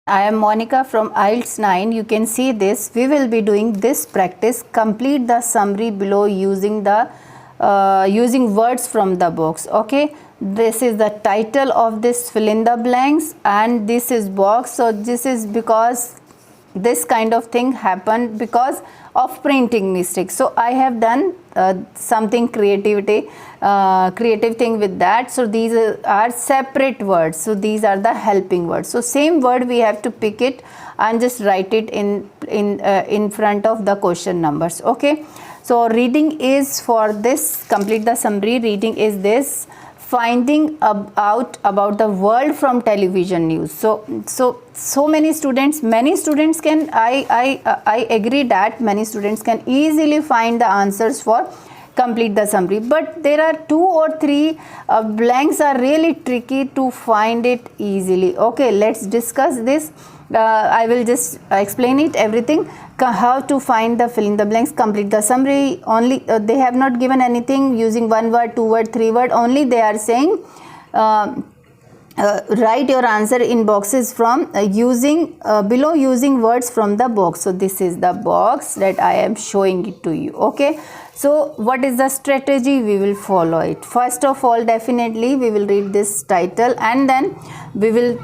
I am Monica from IELTS 9. You can see this. We will be doing this practice. Complete the summary below using the using words from the box. Okay. This is the title of this fill in the blanks, and this is box. So this is because this kind of thing happened because of printing mistake. So I have done something creative thing with that. So these are separate words. So these are the helping words. So same word we have to pick it and just write it in front of the question numbers. Okay. So reading is for this. Complete the summary. Reading is this: finding out about the world from television news. So many students can, I agree that many students can easily find the answers for complete the summary, but there are 2 or 3 blanks are really tricky to find it easily. Okay, let's discuss this. I will just explain it everything, how to find the fill in the blanks. Complete the summary. Only they have not given anything using 1 word, 2 word, 3 word. Only they are saying write your answer in boxes from using below using words from the box. So this is the box that I am showing it to you. Okay, so what is the strategy? We will follow it. First of all, definitely we will read this title, and then we will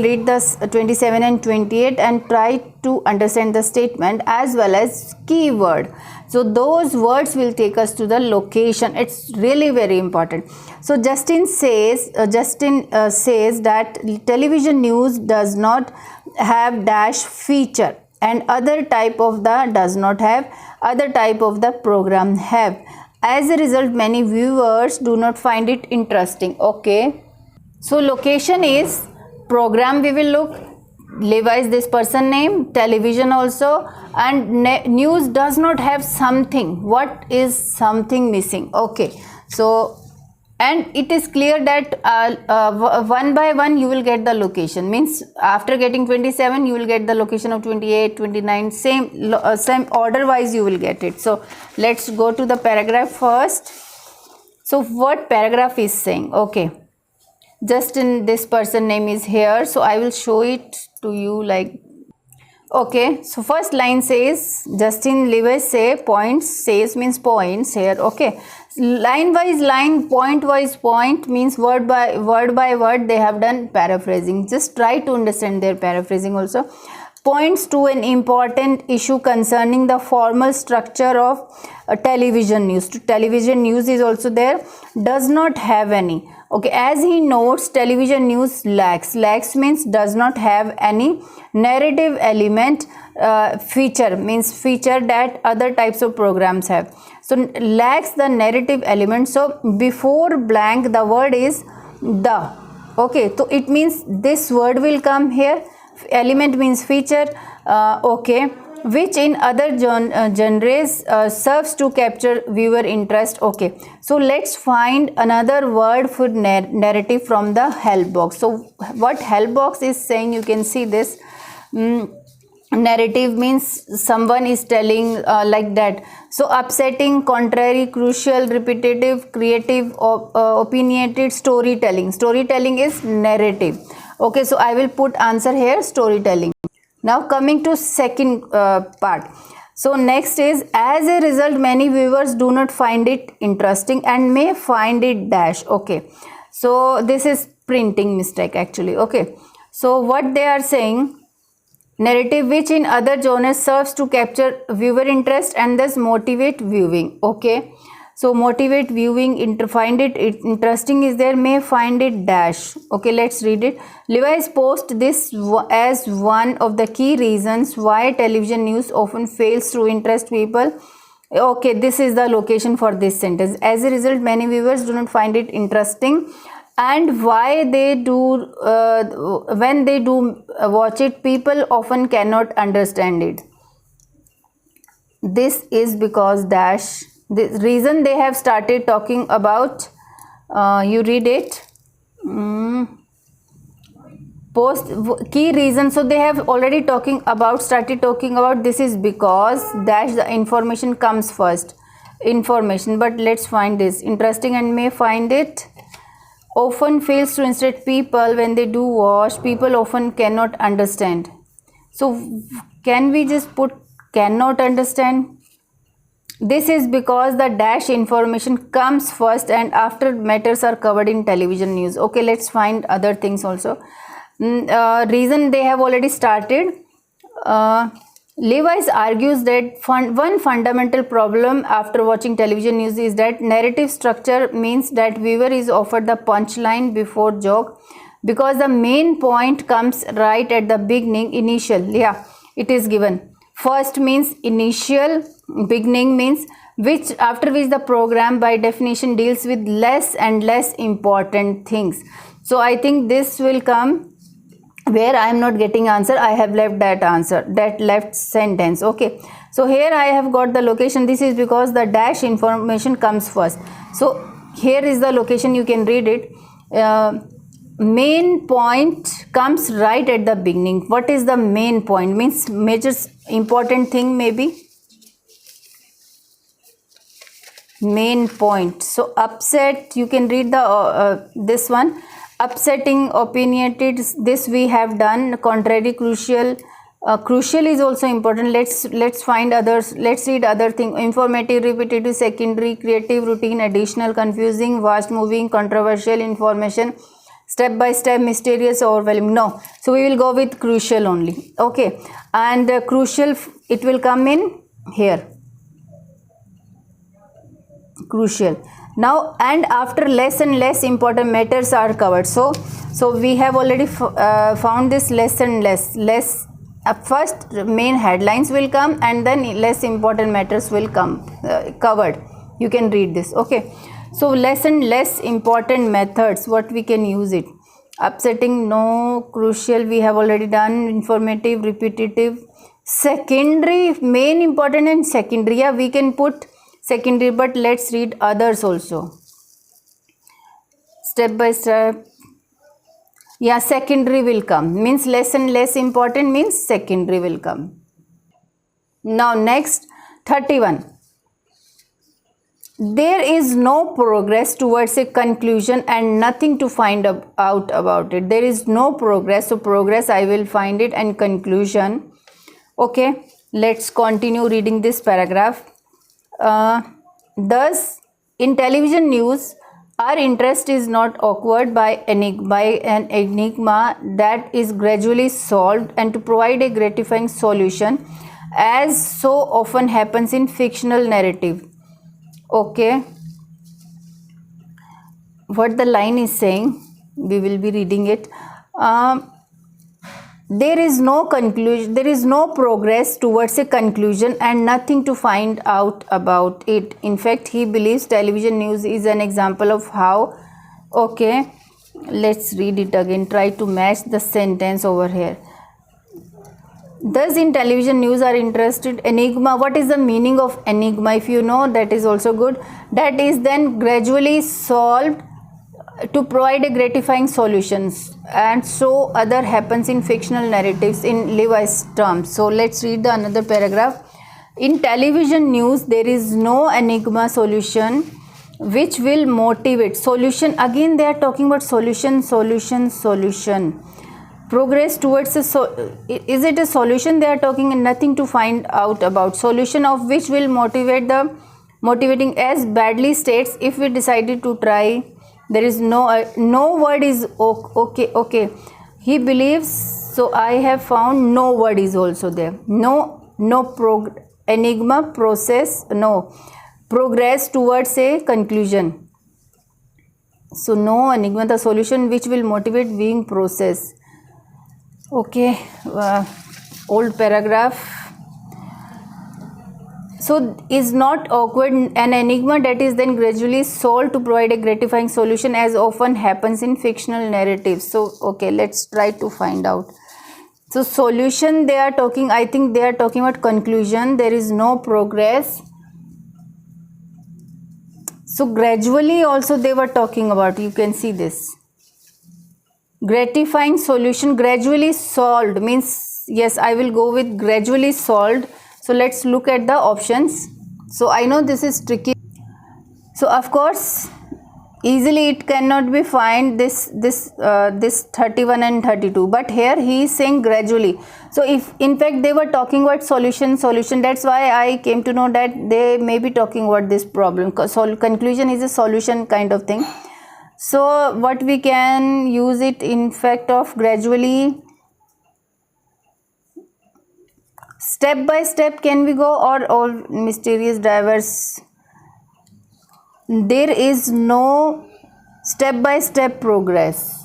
read this 27 and 28 and try to understand the statement as well as keyword. So those words will take us to the location. It's really very important. So Justin says that television news does not have dash feature, and other type of the does not have, other type of the program have. As a result, many viewers do not find it interesting. Okay, so location is program. We will look. Levi is this person name, television also, and news does not have something. What is something missing? Okay, so and it is clear that one by one you will get the location. Means after getting 27 you will get the location of 28, 29, same order wise you will get it. So let's go to the paragraph first. So what paragraph is saying? Okay, Justin, this person name is here, so I will show it to you like. Okay, so first line says Justin Levi say points, says means points here. Okay, line wise line, point wise point means word by word they have done paraphrasing. Just try to understand their paraphrasing also. Points to an important issue concerning the formal structure of television news. Television news is also there, does not have any. Okay, as he notes, television news lacks means does not have any narrative element. Feature means feature that other types of programs have. So lacks the narrative element. So before blank the word is the. Okay, so it means this word will come here. Element means feature. Okay, which in other genres serves to capture viewer interest. Okay, so let's find another word for narrative from the help box. So what help box is saying, you can see this. Narrative means someone is telling like that. So upsetting, contrary, crucial, repetitive, creative, opinionated, storytelling. Storytelling is narrative. Okay, so I will put answer here, storytelling. Now coming to second part. So next is, as a result many viewers do not find it interesting and may find it dash. Okay, so this is printing mistake actually. Okay, so what they are saying, narrative which in other genres serves to capture viewer interest and thus motivate viewing. Okay, so motivate viewing, find it interesting is there, may find it dash. Okay, let's read it. Levi's post this as one of the key reasons why television news often fails to interest people. Okay, this is the location for this sentence. As a result, many viewers do not find it interesting, and why they do when they do watch it, people often cannot understand it. This is because dash. The reason they have started talking about, you read it, post key reason. So they have already started talking about this is because dash the information comes first, information. But let's find this interesting and may find it often fails to instruct people when they do wash. People often cannot understand. So can we just put cannot understand? This is because the dash information comes first and after matters are covered in television news. Okay, let's find other things also. Reason they have already started. Levi's argues that one fundamental problem after watching television news is that narrative structure means that viewer is offered the punchline before joke, because the main point comes right at the beginning. Initial, yeah, it is given. First means initial, beginning means which, after which the program by definition deals with less and less important things. So I think this will come where I am not getting answer. I have left that answer, that left sentence. Okay, so here I have got the location. This is because the dash information comes first. So here is the location, you can read it. Main point comes right at the beginning. What is the main point? Means major important thing, maybe main point. So upset, you can read the this one. Upsetting, opinionated, this we have done. Contrary, crucial. Crucial is also important. Let's find others. Let's read other thing. Informative, repetitive, secondary, creative, routine, additional, confusing, vast, moving, controversial, information, step by step, mysterious, overwhelming. No, so we will go with crucial only. Okay, and crucial, it will come in here. Crucial. Now and after less and less important matters are covered. So we have already found this less and less. First main headlines will come and then less important matters will come covered. You can read this. Okay, so less and less important methods, what we can use it. Upsetting, no. Crucial, we have already done. Informative, repetitive. Secondary, main important and secondary, yeah, we can put secondary, but let's read others also. Step by step, yeah, secondary will come. Means less and less important means secondary will come. Now next, 31. There is no progress towards a conclusion and nothing to find out about it. There is no progress. So progress, I will find it, and conclusion. Okay, let's continue reading this paragraph. Thus, in television news, our interest is not awkward by an enigma that is gradually solved, and to provide a gratifying solution, as so often happens in fictional narrative. Okay, what the line is saying, we will be reading it. There is no conclusion, there is no progress towards a conclusion and nothing to find out about it. In fact, he believes television news is an example of how. Okay, let's read it again, try to match the sentence over here. Thus in television news are interested enigma. What is the meaning of enigma? If you know, that is also good. That is then gradually solved to provide a gratifying solutions, and so other happens in fictional narratives in Levi's terms. So let's read the another paragraph. In television news, there is no enigma solution which will motivate. Solution, again they are talking about solution. Progress towards is it a solution they are talking, and nothing to find out about. Solution of which will motivating, as badly states, if we decided to try. There is no word is okay. He believes, so I have found no word is also there. Enigma, process, no. Progress towards a conclusion. So no enigma, the solution which will motivate being process. Okay, old paragraph. So is not awkward an enigma that is then gradually solved to provide a gratifying solution, as often happens in fictional narratives. So okay, let's try to find out. So solution they are talking, I think they are talking about conclusion. There is no progress. So gradually also they were talking about, you can see this. Gratifying solution, gradually solved means, yes, I will go with gradually solved. So let's look at the options. So I know this is tricky. So of course, easily it cannot be find this 31 and 32, but here he is saying gradually. So if in fact they were talking about solution, that's why I came to know that they may be talking about this problem. Conclusion is a solution kind of thing. So what we can use it in fact of gradually, step by step can we go, or all mysterious drivers. There is no step by step progress.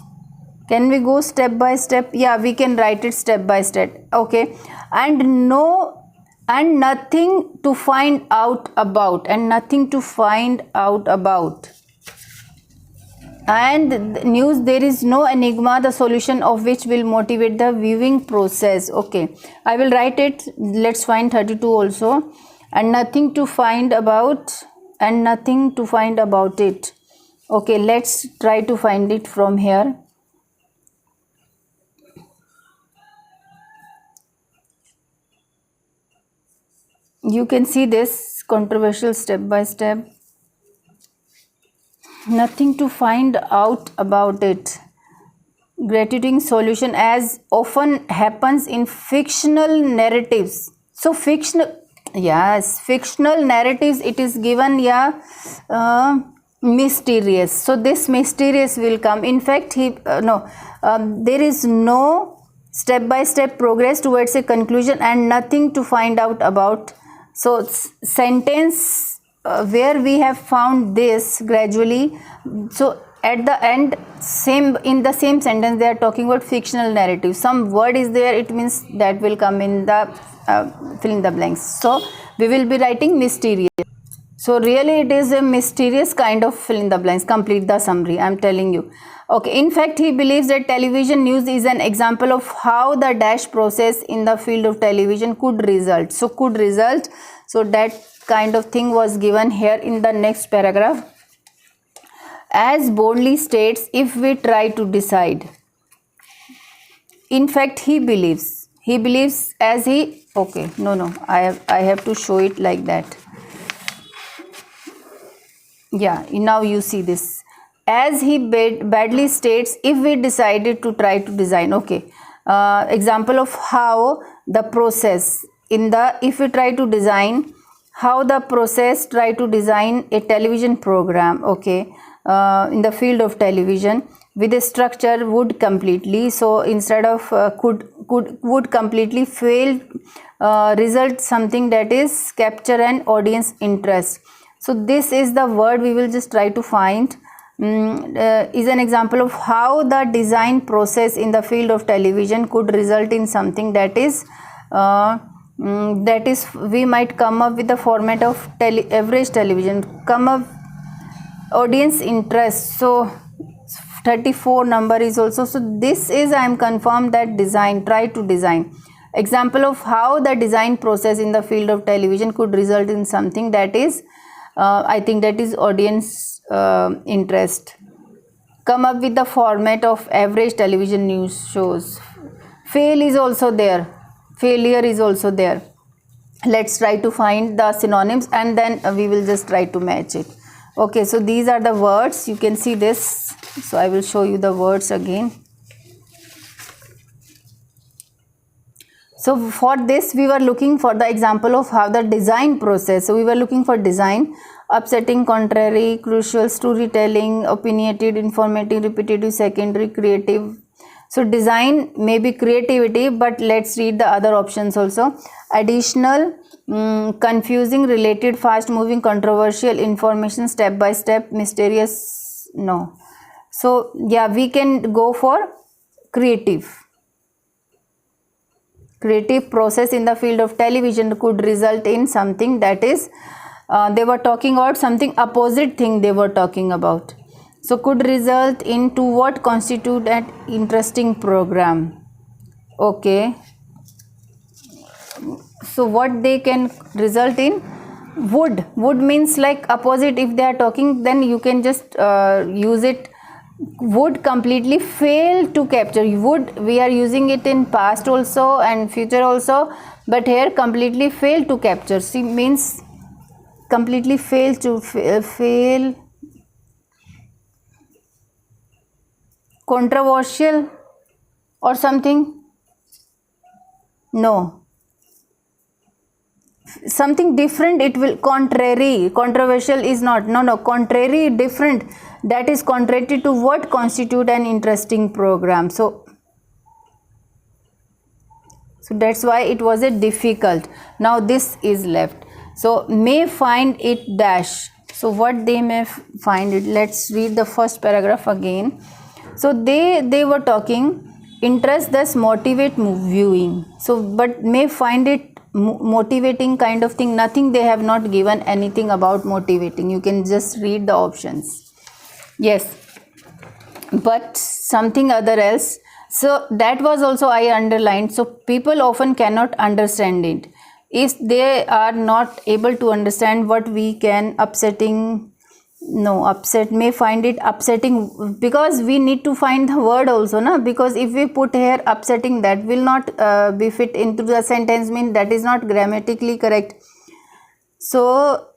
Can we go step by step? Yeah, we can write it step by step. Okay. And no, and nothing to find out about, and nothing to find out about. And news, there is no enigma, the solution of which will motivate the viewing process. Okay, I will write it. Let's find 32 also. And nothing to find about, and nothing to find about it. Okay, let's try to find it from here. You can see this controversial step by step. Nothing to find out about it. Gratuitous solution, as often happens in fictional narratives. So fictional, yes, fictional narratives, it is given, yeah, mysterious. So this mysterious will come. In fact, there is no step by step progress towards a conclusion, and nothing to find out about. So sentence where we have found this gradually. So at the end, same in the same sentence they are talking about fictional narrative. Some word is there, it means that will come in the fill in the blanks. So we will be writing mysterious. So really it is a mysterious kind of fill in the blanks. Complete the summary, I am telling you. Okay, in fact he believes that television news is an example of how the dash process in the field of television could result. So could result, so that kind of thing was given here in the next paragraph. As boldly states, if we try to decide. In fact he believes as he, okay, no, I have to show it like that. Yeah, now you see this. As he badly states, if we decided to try to design. Okay, example of how the process in the, if we try to design, how the process try to design a television program. Okay, in the field of television with a structure would completely, so instead of would completely fail, result something that is capture an audience interest. So this is the word we will just try to find. Is an example of how the design process in the field of television could result in something that is we might come up with the format of average television, come up audience interest. So 34 number is also, so this is, I am confirmed that design, try to design, example of how the design process in the field of television could result in something that is I think that is audience interest. Come up with the format of average television news shows. Fail is also there, failure is also there. Let's try to find the synonyms and then we will just try to match it. Okay, so these are the words, you can see this. So I will show you the words again. So for this we were looking for the example of how the design process. So we were looking for design, upsetting, contrary, crucial, storytelling, opinionated, informative, repetitive, secondary, creative. So design may be creativity, but let's read the other options also. Additional, confusing, related, fast moving, controversial, information, step by step, mysterious, no. So yeah, we can go for creative. Creative process in the field of television could result in something that is, they were talking about something opposite thing they were talking about. So could result into what constitute an interesting program. Okay. So what they can result in, would means like opposite. If they are talking, then you can just use it. Would completely fail to capture. Would, we are using it in past also and future also, but here completely fail to capture. See, means completely fail to fail controversial or something? No, something different. It will contrary. Controversial is not. No, contrary, different. That is contrary to what constitute an interesting program. So that's why it was a difficult. Now this is left. So may find it dash. So what they may find it, let's read the first paragraph again. So they were talking interest thus motivate viewing. So but may find it motivating kind of thing. Nothing, they have not given anything about motivating. You can just read the options. Yes, but something other else. So that was also I underlined. So people often cannot understand it. If they are not able to understand what we can upsetting, no, upset, may find it upsetting, because we need to find the word also, na, because if we put here upsetting, that will not be fit into the sentence, mean that is not grammatically correct. So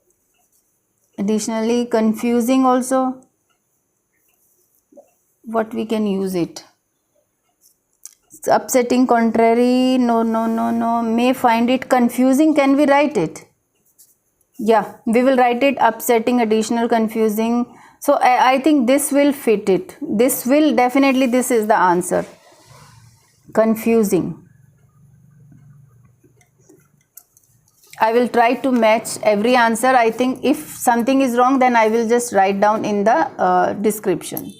additionally confusing also, what we can use it, upsetting, contrary, no, may find it confusing. Can we write it? Yeah, we will write it upsetting, additional, confusing. So I think this will fit it. This will definitely, this is the answer, confusing. I will try to match every answer. I think if something is wrong, then I will just write down in the description.